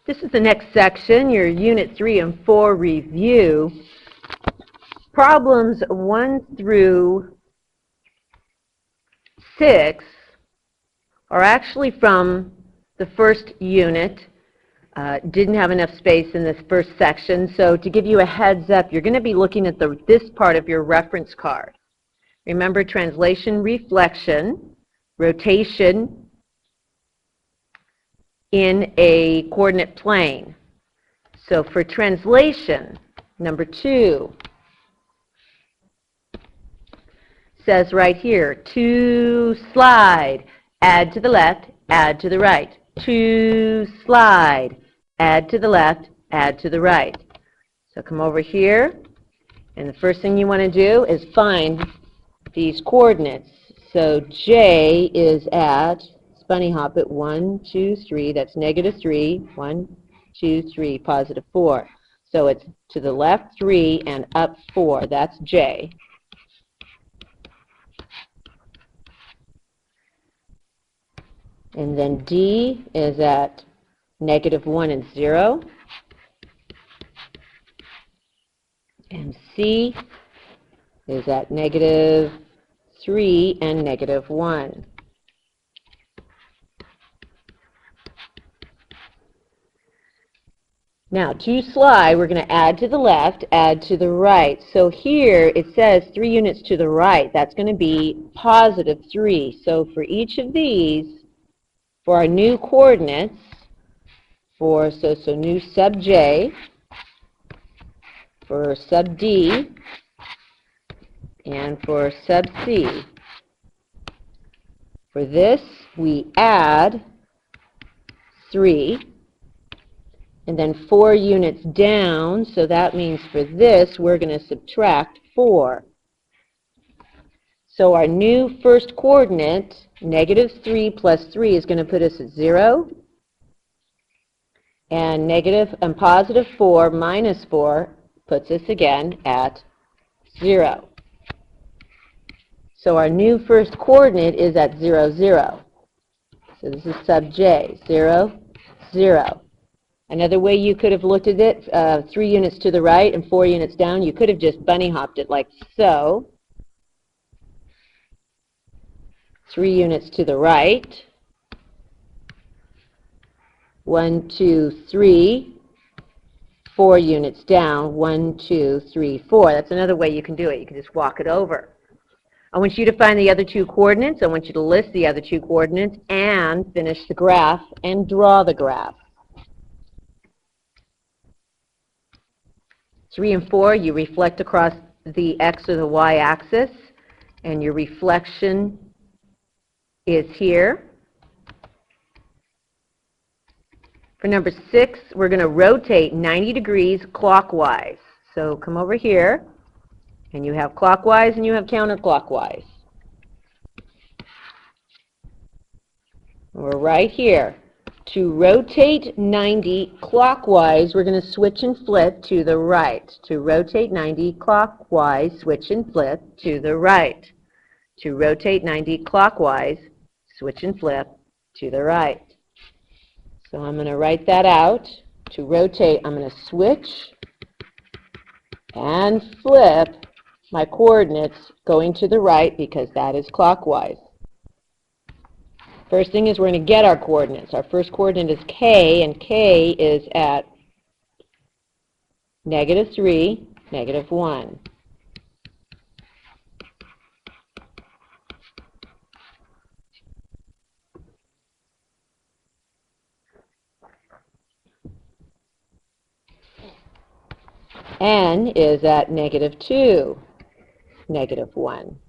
This is the next section, your Unit 3 and 4 review. Problems 1 through 6 are actually from the first unit. Didn't have enough space in this first section, so to give you a heads up, you're going to be looking at this part of your reference card. Remember, translation, reflection, rotation in a coordinate plane. So for translation, number 2 says right here, to slide, add to the left, add to the right. To slide, add to the left, add to the right. So come over here, and the first thing you want to do is find these coordinates. So J is at, bunny hop it, 1, 2, 3, that's -3, 1, 2, 3, +4. So it's to the left 3 and up 4, that's J. And then D is at -1 and 0. And C is at -3 and -1. Now, to slide, we're going to add to the left, add to the right. So here it says 3 units to the right. That's going to be +3. So for each of these, for our new coordinates, so new sub J, for sub D, and for sub C. For this, we add 3. And then 4 units down, so that means for this, we're going to subtract 4. So our new first coordinate, -3 plus 3, is going to put us at 0. And +4 minus 4 puts us again at 0. So our new first coordinate is at 0, 0. So this is sub J, 0, 0. Another way you could have looked at it, 3 units to the right and 4 units down, you could have just bunny hopped it like so. 3 units to the right. 1, 2, 3. 4 units down. 1, 2, 3, 4. That's another way you can do it. You can just walk it over. I want you to find the other 2 coordinates. I want you to list the other 2 coordinates and finish the graph and draw the graph. 3 and 4, you reflect across the x or the y axis, and your reflection is here. For number 6, we're going to rotate 90 degrees clockwise. So come over here, and you have clockwise and you have counterclockwise. We're right here. To rotate 90 clockwise, we're going to switch and flip to the right. To rotate 90 clockwise, switch and flip to the right. To rotate 90 clockwise, switch and flip to the right. So I'm going to write that out. To rotate, I'm going to switch and flip my coordinates going to the right because that is clockwise. First thing is we're going to get our coordinates. Our first coordinate is K, and K is at -3, -1. N is at -2, -1.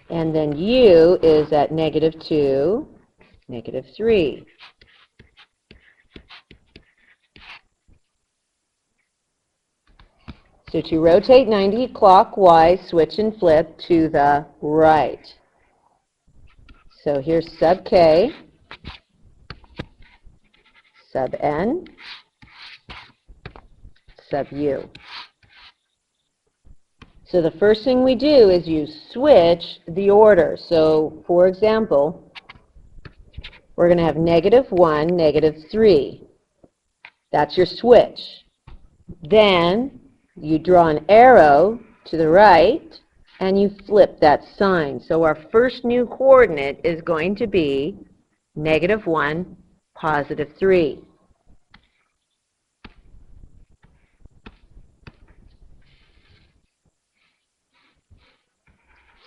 And then U is at -2, -3. So to rotate 90 clockwise, switch and flip to the right. So here's sub K, sub N, sub U. So the first thing we do is you switch the order. So, for example, we're going to have -1, -3. That's your switch. Then you draw an arrow to the right, and you flip that sign. So our first new coordinate is going to be -1, +3.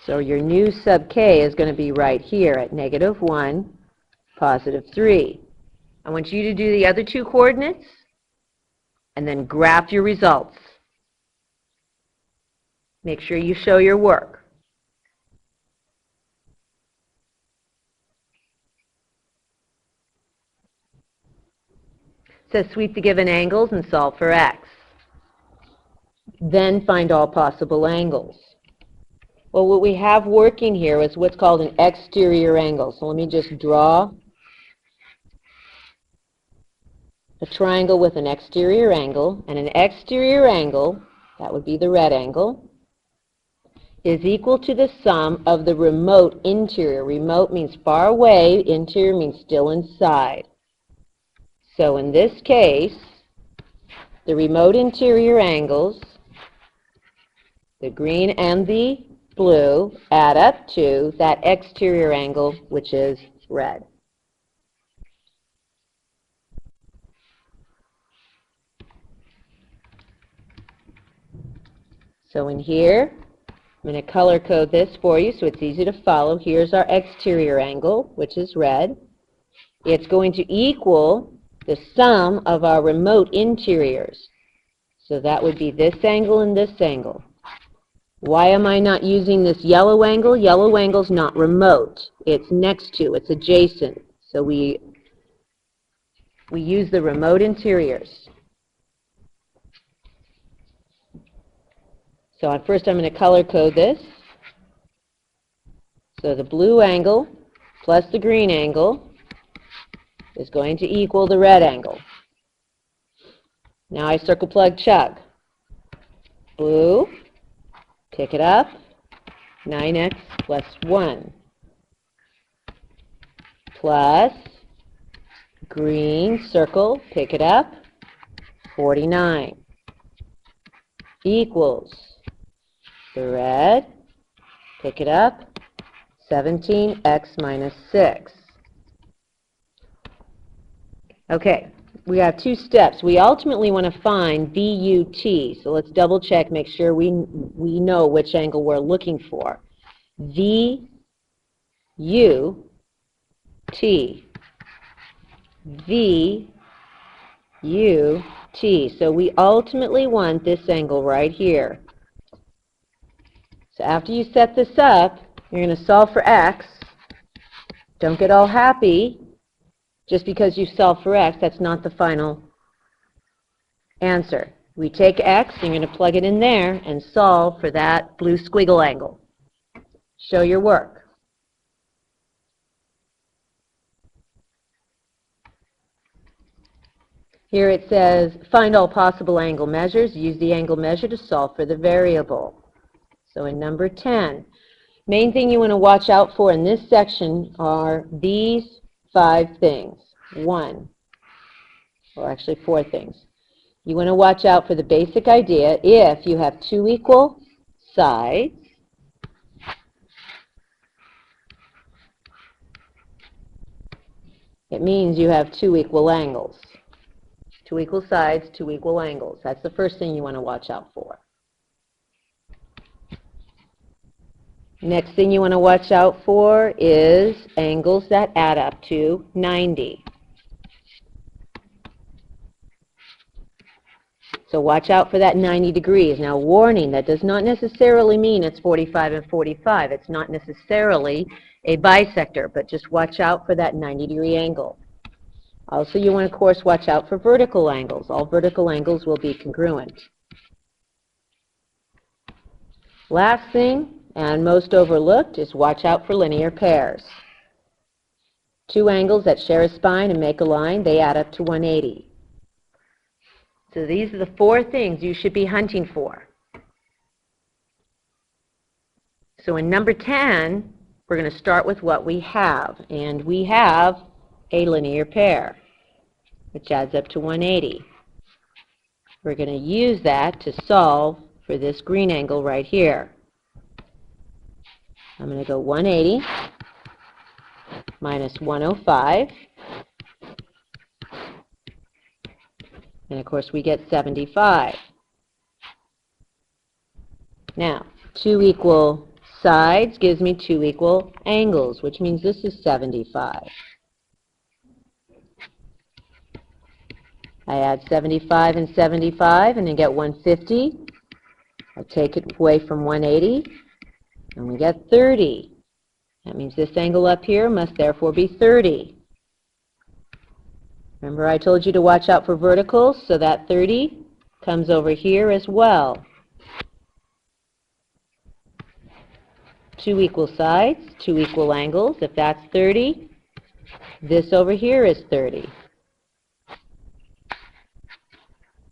So your new sub k is going to be right here at -1, +3. I want you to do the other two coordinates and then graph your results. Make sure you show your work. It says sweep the given angles and solve for x. Then find all possible angles. Well, what we have working here is what's called an exterior angle. So let me just draw a triangle with an exterior angle. And an exterior angle, that would be the red angle, is equal to the sum of the remote interior. Remote means far away, interior means still inside. So in this case, the remote interior angles, the green and the blue, add up to that exterior angle, which is red. So in here, I'm going to color code this for you so it's easy to follow. Here's our exterior angle, which is red. It's going to equal the sum of our remote interiors. So that would be this angle and this angle. Why am I not using this yellow angle? Yellow angle's not remote. It's next to, it's adjacent. So we use the remote interiors. So first I'm going to color code this. So the blue angle plus the green angle is going to equal the red angle. Now I circle plug chug. Blue, pick it up, 9x plus 1, plus green, circle, pick it up, 49, equals the red, pick it up, 17x minus 6. Okay, we have two steps. We ultimately want to find VUT. So let's double check, make sure we know which angle we're looking for. VUT. VUT. So we ultimately want this angle right here. So after you set this up, you're going to solve for x. Don't get all happy. Just because you solve for x, that's not the final answer. We take x, you're going to plug it in there and solve for that blue squiggle angle. Show your work. Here it says, find all possible angle measures. Use the angle measure to solve for the variable. So in number 10, main thing you want to watch out for in this section are these 5 things. 1, or actually 4 things. You want to watch out for the basic idea. If you have 2 equal sides, it means you have 2 equal angles. 2 equal sides, 2 equal angles. That's the first thing you want to watch out for. Next thing you want to watch out for is angles that add up to 90. So watch out for that 90 degrees. Now warning, that does not necessarily mean it's 45 and 45. It's not necessarily a bisector, but just watch out for that 90-degree angle. Also, you want to, of course, watch out for vertical angles. All vertical angles will be congruent. Last thing, and most overlooked, is watch out for linear pairs. 2 angles that share a spine and make a line, they add up to 180. So these are the 4 things you should be hunting for. So in number 10, we're going to start with what we have. And we have a linear pair, which adds up to 180. We're going to use that to solve for this green angle right here. I'm going to go 180 minus 105. And of course we get 75. Now, 2 equal sides gives me 2 equal angles, which means this is 75. I add 75 and 75 and then get 150. I take it away from 180 and we get 30. That means this angle up here must therefore be 30. Remember I told you to watch out for verticals, so that 30 comes over here as well. 2 equal sides, 2 equal angles. If that's 30, this over here is 30.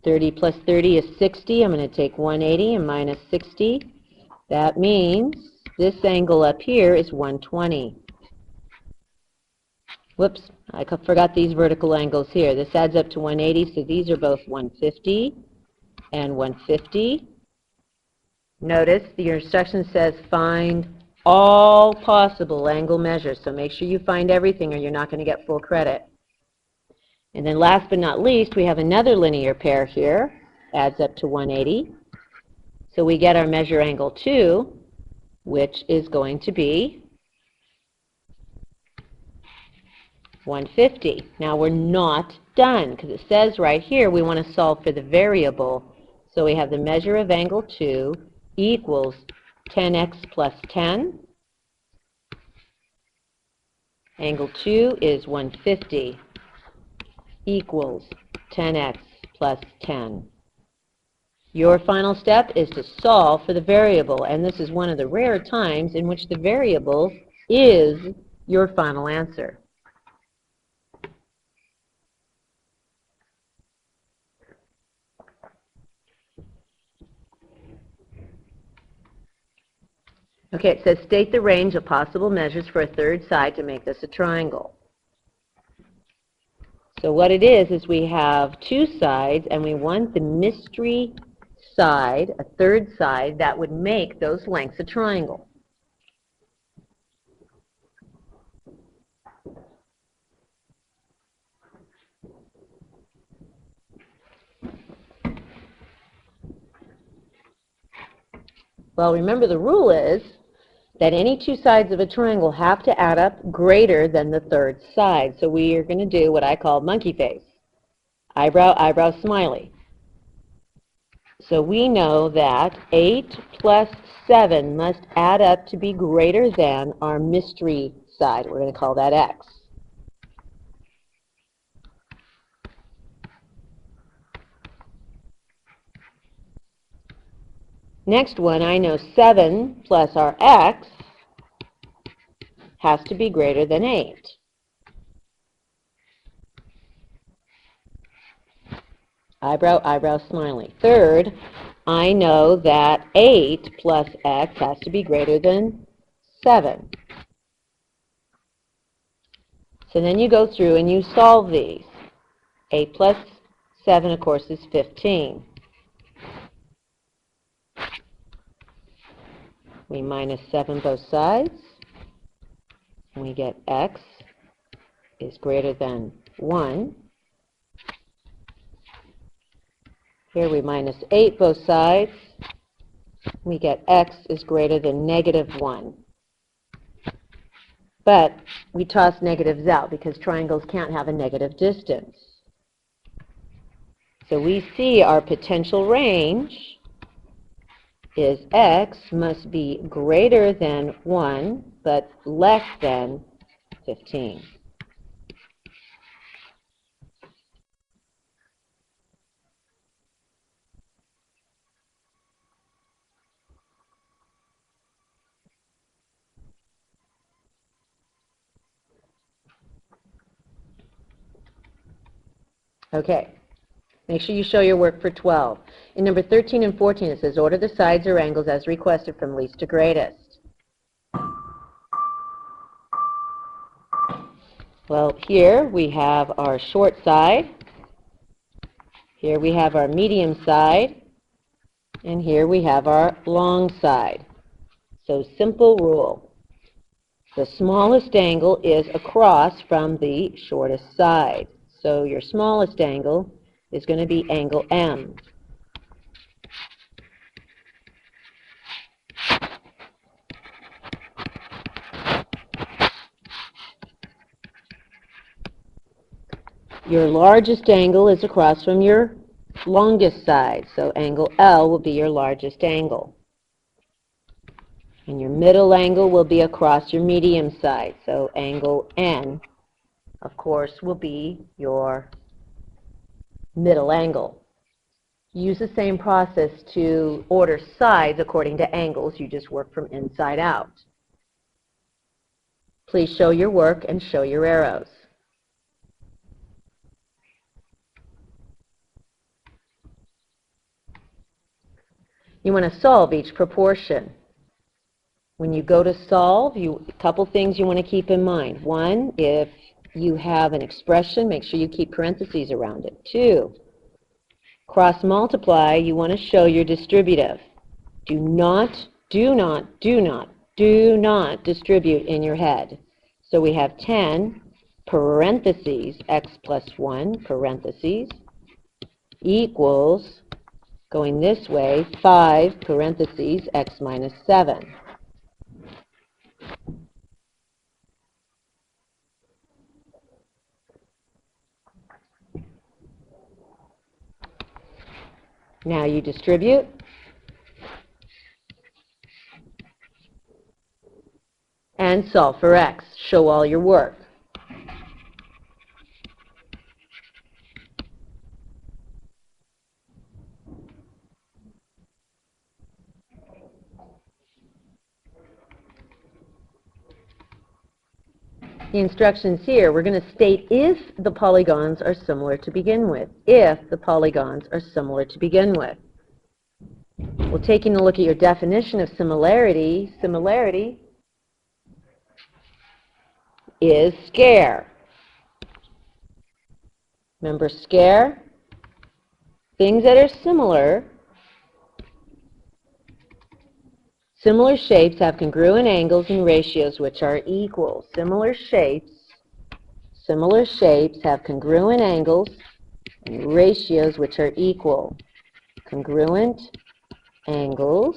30 plus 30 is 60. I'm going to take 180 and minus 60. That means this angle up here is 120. Whoops, I forgot these vertical angles here. This adds up to 180, so these are both 150 and 150. Notice the instruction says find all possible angle measures, so make sure you find everything or you're not going to get full credit. And then last but not least, we have another linear pair here, adds up to 180. So we get our measure angle 2, which is going to be 150. Now we're not done, because it says right here we want to solve for the variable. So we have the measure of angle 2 equals 10x plus 10. Angle 2 is 150 equals 10x plus 10. Your final step is to solve for the variable, and this is one of the rare times in which the variable is your final answer. Okay, it says state the range of possible measures for a third side to make this a triangle. So what it is we have 2 sides, and we want the mystery side, a third side, that would make those lengths a triangle. Well, remember the rule is that any 2 sides of a triangle have to add up greater than the third side. So we are going to do what I call monkey face. Eyebrow, eyebrow, smiley. So we know that 8 plus 7 must add up to be greater than our mystery side. We're going to call that x. Next one, I know 7 plus our x has to be greater than 8. Eyebrow, eyebrow, smiley. Third, I know that 8 plus x has to be greater than 7. So then you go through and you solve these. 8 plus 7, of course, is 15. We minus 7 both sides. We get x is greater than 1. Here we minus 8 both sides. We get x is greater than negative 1. But we toss negatives out because triangles can't have a negative distance. So we see our potential range is x must be greater than 1 but less than 15. Okay. Make sure you show your work for 12. In number 13 and 14, it says order the sides or angles as requested from least to greatest. Well, here we have our short side, here we have our medium side, and here we have our long side. So simple rule. The smallest angle is across from the shortest side. So your smallest angle is going to be angle M. Your largest angle is across from your longest side. So angle L will be your largest angle. And your middle angle will be across your medium side. So angle N, of course, will be your middle angle. Use the same process to order sides according to angles. You just work from inside out. Please show your work and show your arrows. You want to solve each proportion. When you go to solve, a couple things you want to keep in mind. One, if you have an expression, make sure you keep parentheses around it. Two, cross multiply, you want to show your distributive. Do not distribute in your head. So we have 10 parentheses x plus 1 parentheses equals, going this way, 5 parentheses x minus 7. Now you distribute. And solve for x. Show all your work. The instructions here, we're going to state if the polygons are similar to begin with. If the polygons are similar to begin with. Well, taking a look at your definition of similarity, similarity is scare. Remember scare? Things that are similar. Similar shapes have congruent angles and ratios which are equal. Similar shapes have congruent angles and ratios which are equal. Congruent angles,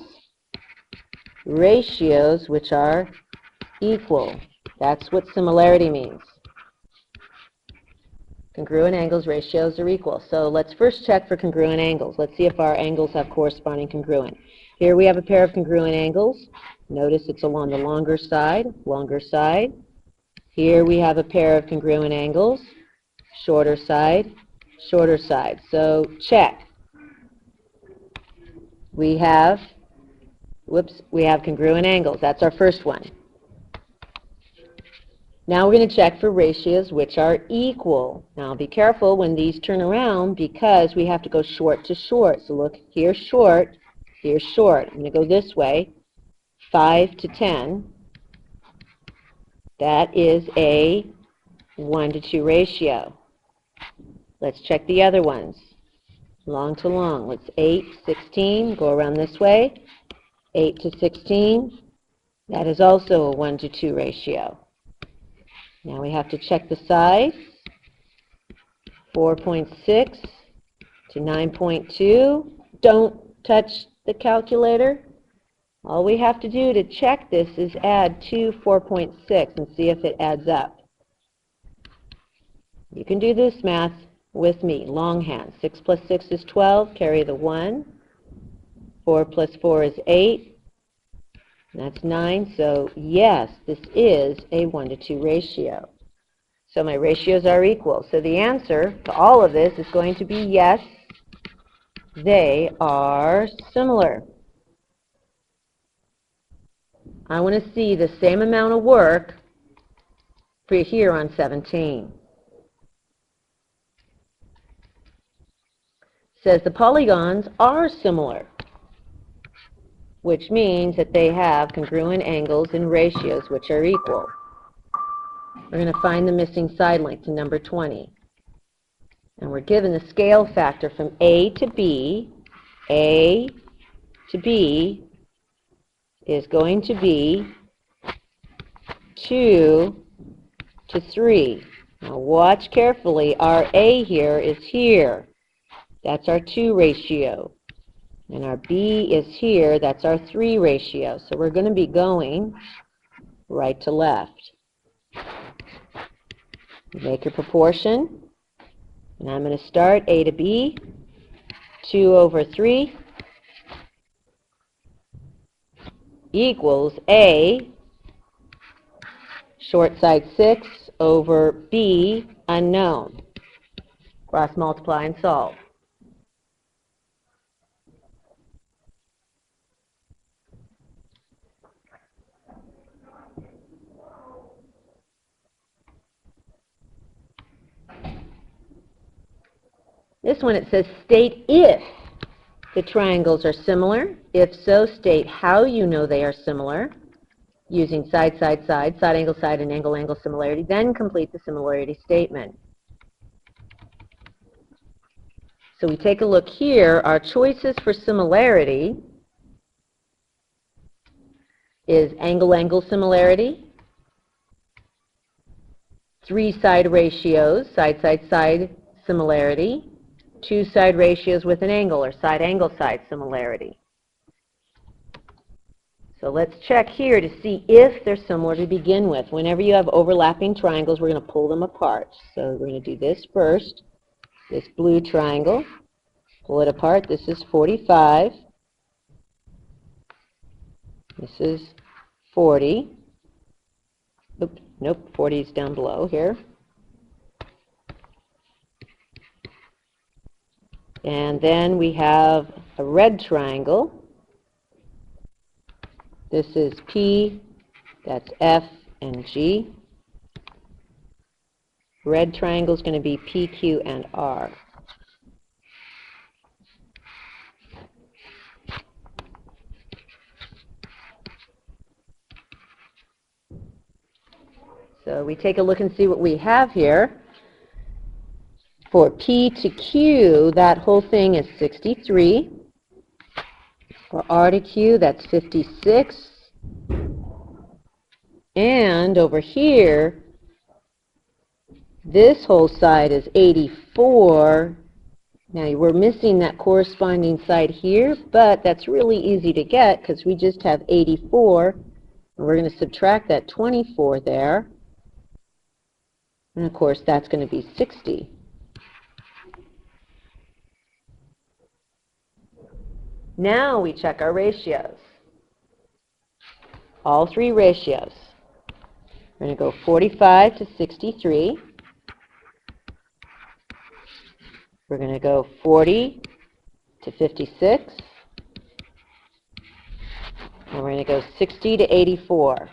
ratios which are equal. That's what similarity means. Congruent angles, ratios are equal. So let's first check for congruent angles. Let's see if our angles have corresponding congruent. Here we have a pair of congruent angles. Notice it's along the longer side, longer side. Here we have a pair of congruent angles, shorter side, shorter side. So check. We have congruent angles. That's our first one. Now we're going to check for ratios which are equal. Now be careful when these turn around because we have to go short to short. So look, here's short, here's short. I'm going to go this way, 5 to 10. That is a 1 to 2 ratio. Let's check the other ones. Long to long. Let's 8, 16, go around this way. 8 to 16. That is also a 1 to 2 ratio. Now we have to check the size. 4.6 to 9.2. Don't touch the calculator. All we have to do to check this is add 2 4.6 and see if it adds up. You can do this math with me, longhand. 6 plus 6 is 12, carry the 1. 4 plus 4 is 8. That's 9, so yes, this is a 1 to 2 ratio. So my ratios are equal. So the answer to all of this is going to be yes, they are similar. I want to see the same amount of work for here on 17. It says the polygons are similar, which means that they have congruent angles and ratios which are equal. We're going to find the missing side length to number 20. And we're given the scale factor from A to B. A to B is going to be 2 to 3. Now watch carefully. Our A here is here. That's our 2 ratio. And our B is here. That's our 3 ratio. So we're going to be going right to left. Make your proportion. And I'm going to start A to B. 2 over 3 equals A, short side 6, over B, unknown. Cross multiply and solve. This one, it says state if the triangles are similar. If so, state how you know they are similar using side, side, side, side, angle, side, and angle, angle similarity. Then complete the similarity statement. So we take a look here. Our choices for similarity is angle, angle similarity, 3 side ratios, side, side, side similarity, 2 side ratios with an angle, or side, angle, side similarity. So let's check here to see if they're similar to begin with. Whenever you have overlapping triangles, we're going to pull them apart. So we're going to do this first. This blue triangle, pull it apart. This is 45. This is 40. Oops, nope, 40 is down below here. And then we have a red triangle. This is P, that's F and G. Red triangle is going to be P, Q, and R. So we take a look and see what we have here. For P to Q, that whole thing is 63. For R to Q, that's 56. And over here, this whole side is 84. Now, we're missing that corresponding side here, but that's really easy to get because we just have 84. And we're going to subtract that 24 there. And, of course, that's going to be 60. Now we check our ratios. All 3 ratios. We're going to go 45 to 63. We're going to go 40 to 56. And we're going to go 60 to 84.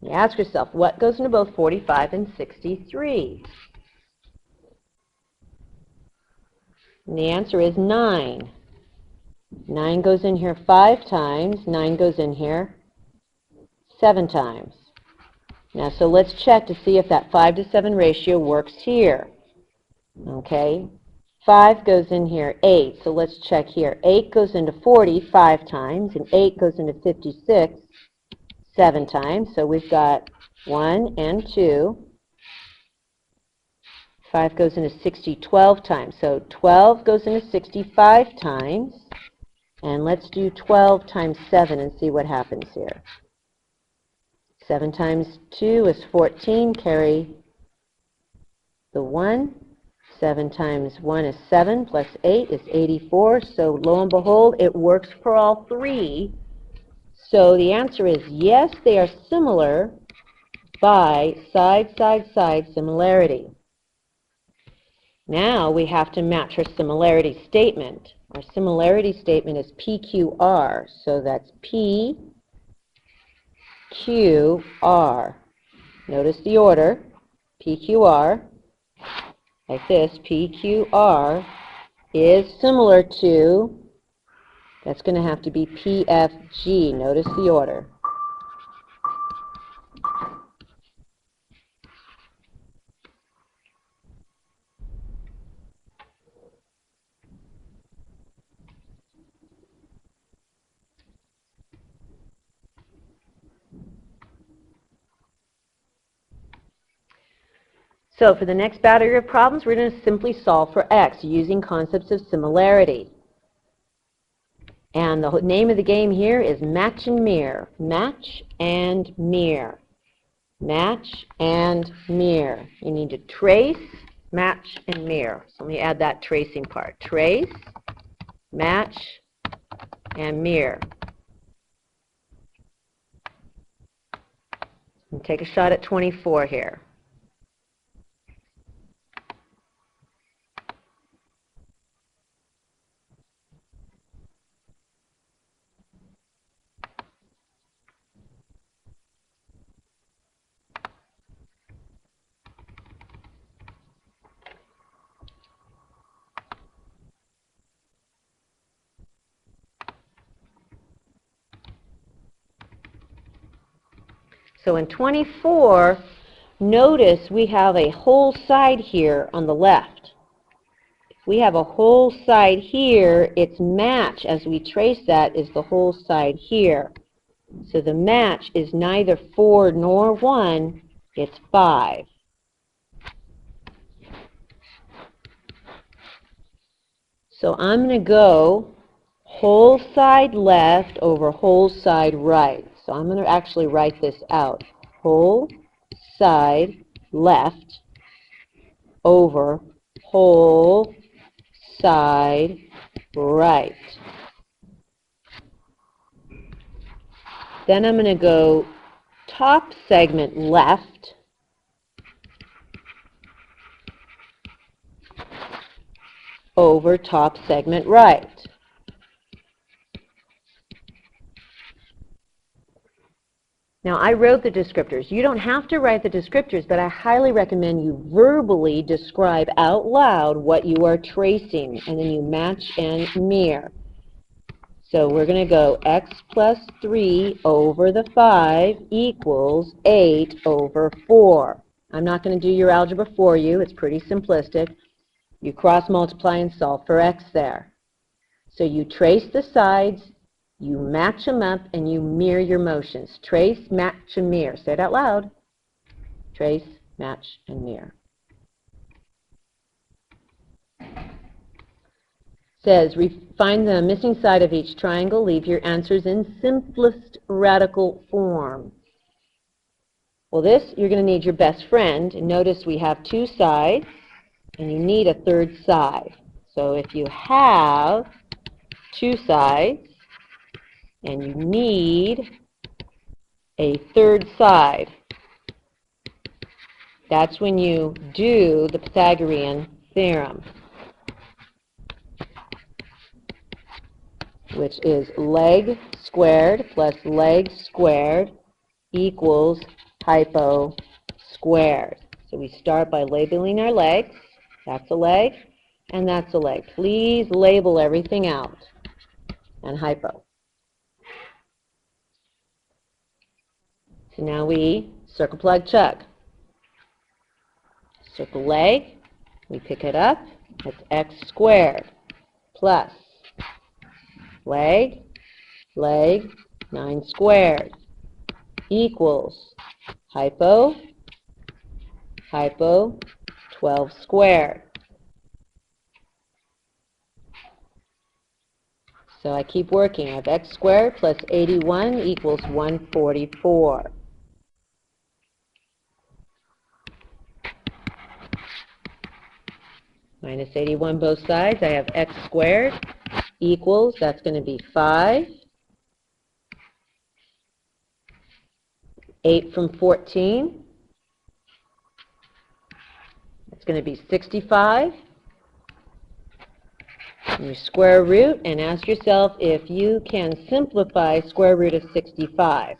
You ask yourself, what goes into both 45 and 63? And the answer is 9. 9 goes in here 5 times. 9 goes in here 7 times. Now, so let's check to see if that 5 to 7 ratio works here. Okay. 5 goes in here 8. So let's check here. 8 goes into 40 5 times, and 8 goes into 56 7 times. So we've got 1 and 2. 5 goes into 60 12 times. So 12 goes into 65 times. And let's do 12 times 7 and see what happens here. 7 times 2 is 14. Carry the 1. 7 times 1 is 7, plus 8 is 84. So lo and behold, it works for all 3. So the answer is yes, they are similar by side, side, side similarity. Now we have to match our similarity statement. Our similarity statement is PQR, so that's PQR. Notice the order, PQR, like this. PQR is similar to, that's going to have to be PFG. Notice the order. So for the next battery of problems, we're going to simply solve for x using concepts of similarity. And the name of the game here is match and mirror. Match and mirror. Match and mirror. You need to trace, match, and mirror. So let me add that tracing part. Trace, match, and mirror. And take a shot at 24 here. So in 24, notice we have a whole side here on the left. If we have a whole side here, its match, as we trace that, is the whole side here. So the match is neither 4 nor 1, it's 5. So I'm going to go whole side left over whole side right. So I'm going to actually write this out. Whole side left over whole side right. Then I'm going to go top segment left over top segment right. Now, I wrote the descriptors. You don't have to write the descriptors, but I highly recommend you verbally describe out loud what you are tracing, and then you match and mirror. So we're going to go x plus 3 over the 5 equals 8 over 4. I'm not going to do your algebra for you. It's pretty simplistic. You cross multiply and solve for x there. So you trace the sides, you match them up, and you mirror your motions. Trace, match, and mirror. Say it out loud. Trace, match, and mirror. Says, find the missing side of each triangle. Leave your answers in simplest radical form. Well, this, you're going to need your best friend. And notice we have 2 sides, and you need a 3rd side. So if you have 2 sides, and you need a 3rd side, that's when you do the Pythagorean theorem, which is leg squared plus leg squared equals hypo squared. So we start by labeling our legs. That's a leg, and that's a leg. Please label everything out. And hypo. So now we circle, plug, chug. Circle leg, we pick it up. It's x squared plus leg, 9 squared equals hypo, 12 squared. So I keep working. I have x squared plus 81 equals 144. Minus 81 both sides. I have x squared equals, that's going to be 5. 8 from 14. It's going to be 65. And you square root and ask yourself if you can simplify square root of 65.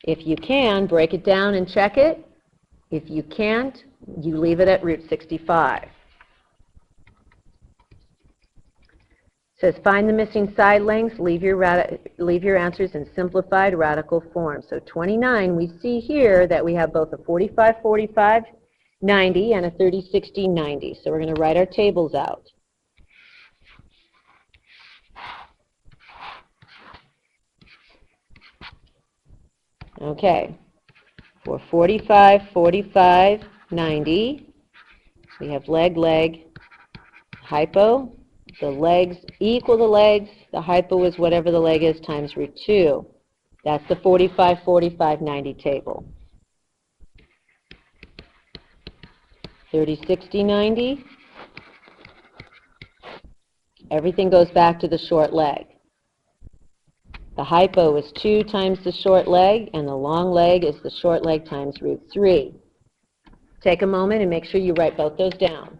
If you can, break it down and check it. If you can't, you leave it at root 65. It says find the missing side lengths, leave your answers in simplified radical form. So 29, we see here that we have both a 45-45 90 and a 30-60 90. So we're going to write our tables out. Okay. For 45, 45, 90, we have leg, leg, hypo. The legs equal the legs. The hypo is whatever the leg is times root 2. That's the 45, 45, 90 table. 30, 60, 90. Everything goes back to the short leg. The hypo is 2 times the short leg, and the long leg is the short leg times root 3. Take a moment and make sure you write both those down.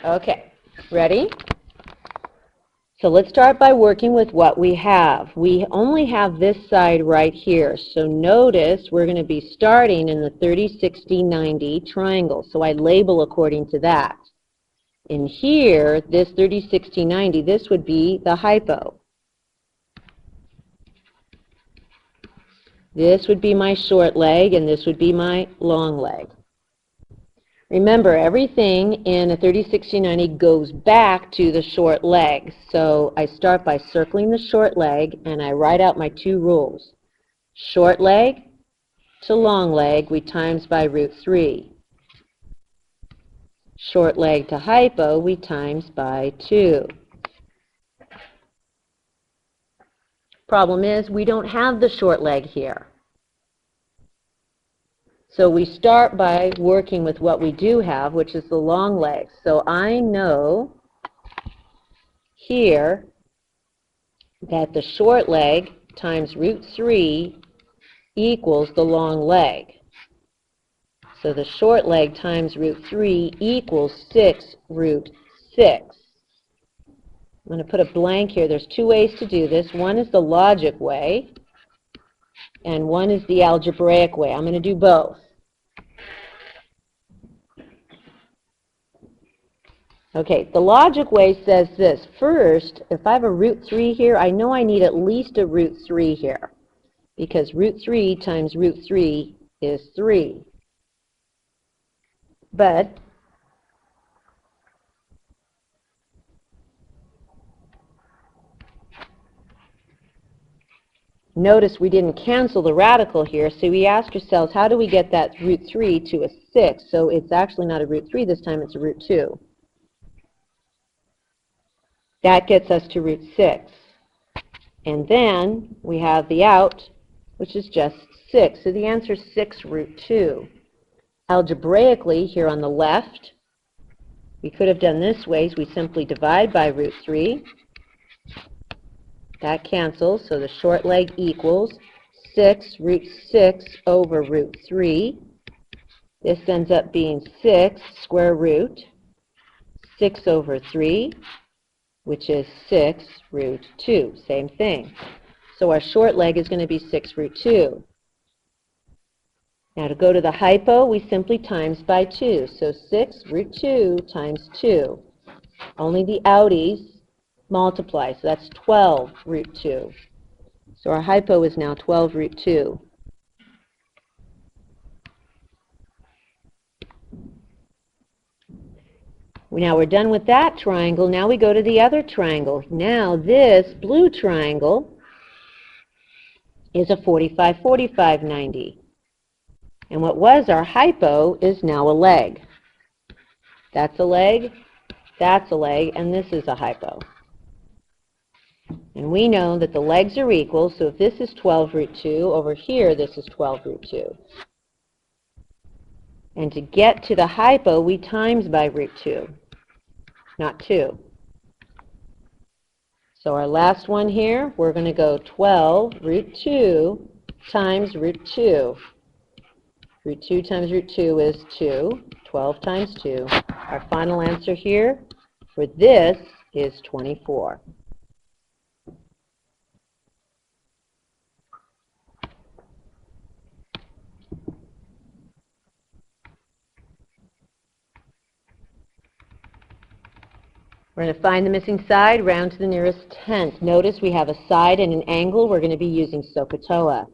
Okay, ready? So let's start by working with what we have. We only have this side right here. So notice we're going to be starting in the 30, 60, 90 triangle. So I label according to that. In here, this 30, 60, 90, this would be the hypo. This would be my short leg, and this would be my long leg. Remember, everything in a 30, 60, 90 goes back to the short leg. So I start by circling the short leg, and I write out my 2 rules. Short leg to long leg, we times by root 3. Short leg to hypo, we times by 2. Problem is, we don't have the short leg here. So we start by working with what we do have, which is the long leg. So I know here that the short leg times root 3 equals the long leg. So the short leg times root 3 equals 6 root 6. I'm going to put a blank here. There's 2 ways to do this. One is the logic way, and one is the algebraic way. I'm going to do both. Okay, the logic way says this. First, if I have a root 3 here, I know I need at least a root 3 here, because root 3 times root 3 is 3. But notice we didn't cancel the radical here, so we ask ourselves, how do we get that root 3 to a 6? So it's actually not a root 3 this time, it's a root 2. That gets us to root 6. And then we have the out, which is just 6. So the answer is 6 root 2. Algebraically, here on the left, we could have done this way. We simply divide by root 3. That cancels, so the short leg equals 6 root 6 over root 3. This ends up being 6 square root 6 over 3, which is 6 root 2. Same thing. So our short leg is going to be 6 root 2. Now to go to the hypo, we simply times by 2. So 6 root 2 times 2. Only the outies multiply, so that's 12 root 2. So our hypo is now 12 root 2. Now we're done with that triangle. Now we go to the other triangle. Now this blue triangle is a 45, 45, 90. And what was our hypo is now a leg. That's a leg, that's a leg, and this is a hypo. And we know that the legs are equal, so if this is 12 root 2, over here this is 12 root 2. And to get to the hypo, we times by root 2, not 2. So our last one here, we're going to go 12 root 2 times root 2. Root 2 times root 2 is 2. 12 times 2. Our final answer here for this is 24. We're going to find the missing side, round to the nearest tenth. Notice we have a side and an angle. We're going to be using SOHCAHTOA.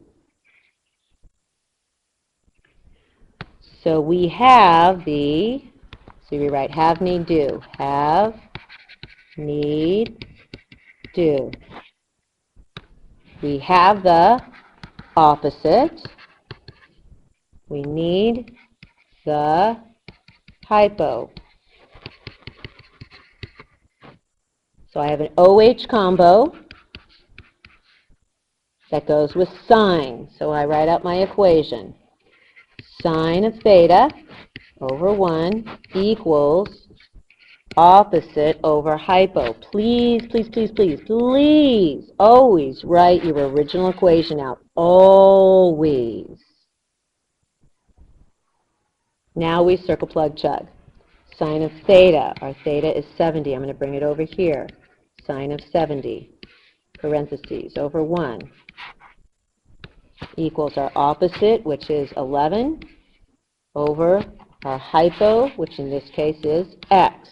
So we have the, so we write have, need, do. Have, need, do. We have the opposite. We need the hypo. So I have an OH combo that goes with sine. So I write out my equation. Sine of theta over 1 equals opposite over hypo. Please, please, please, please, please always write your original equation out. Always. Now we circle, plug, chug. Sine of theta. Our theta is 70. I'm going to bring it over here. Sine of 70, parentheses, over 1, equals our opposite, which is 11, over our hypo, which in this case is x.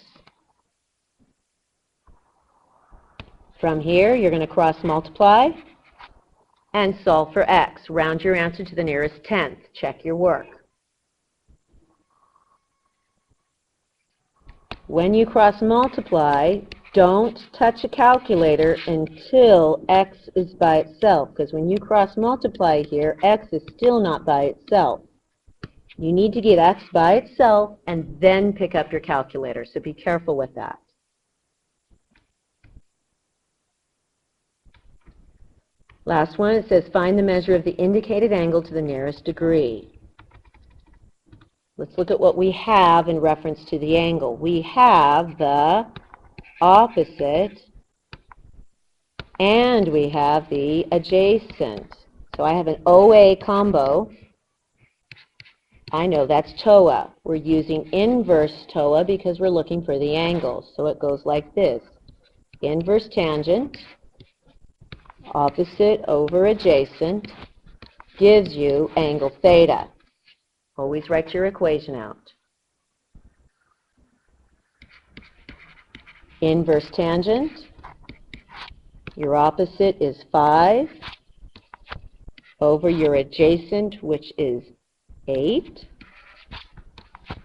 From here, you're going to cross multiply and solve for x. Round your answer to the nearest tenth. Check your work. When you cross multiply, don't touch a calculator until x is by itself, because when you cross multiply here, x is still not by itself. You need to get x by itself and then pick up your calculator, so be careful with that. Last one, it says find the measure of the indicated angle to the nearest degree. Let's look at what we have in reference to the angle. We have the opposite and we have the adjacent. So I have an OA combo. I know that's TOA. We're using inverse TOA because we're looking for the angle. So it goes like this. Inverse tangent, opposite over adjacent, gives you angle theta. Always write your equation out. Inverse tangent, your opposite is 5 over your adjacent, which is 8.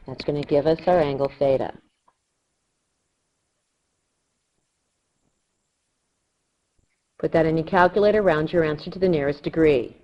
That's going to give us our angle theta. Put that in your calculator, round your answer to the nearest degree.